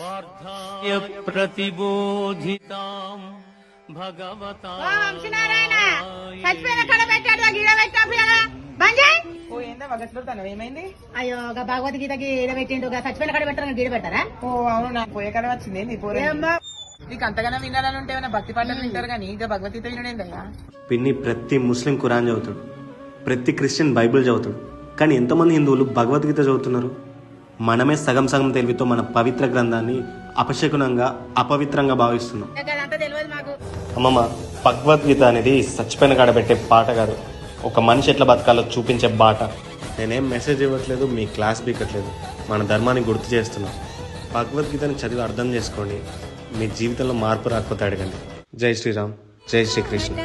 పార్థాయ ప్రతిబోధితాం భగవతా ఏమైంది? అయ్యో భగవద్గీతకి ఈడ పెట్టిండు చచ్చిపోయిన కడ పెట్టారని గీడ పెట్టారా? ఓ అవును, నాకు పోయే కడ వచ్చింది. నీకు అంతగానో వినాలని ఉంటే ఏమైనా భక్తి పాటలు వింటారు కానీ ఇంకా భగవద్గీత వినడేందయ్యా. పిన్ని ప్రతి ముస్లిం ఖురాన్ చదువుతాడు, ప్రతి క్రిస్టియన్ బైబిల్ చదువుతాడు, కానీ ఎంతమంది హిందువులు భగవద్గీత చదువుతున్నారు? మనమే సగం సగం తెలివితో మన పవిత్ర గ్రంథాన్ని అపశకునంగా అపవిత్రంగా భావిస్తున్నాం. అమ్మమ్మ, భగవద్గీత అనేది చచ్చిపోయిన కాడ పెట్టే పాట కాదు, ఒక మనిషి ఎట్లా బతకాలో చూపించే బాట. నేనేం మెసేజ్ ఇవ్వట్లేదు, మీ క్లాస్ బీకట్లేదు, మన ధర్మాన్ని గుర్తు చేస్తున్నాం. భగవద్గీతని చదివి అర్థం చేసుకోండి, మీ జీవితంలో మార్పు రాకపోతే అడగండి. జై శ్రీరామ్, జై శ్రీకృష్ణ.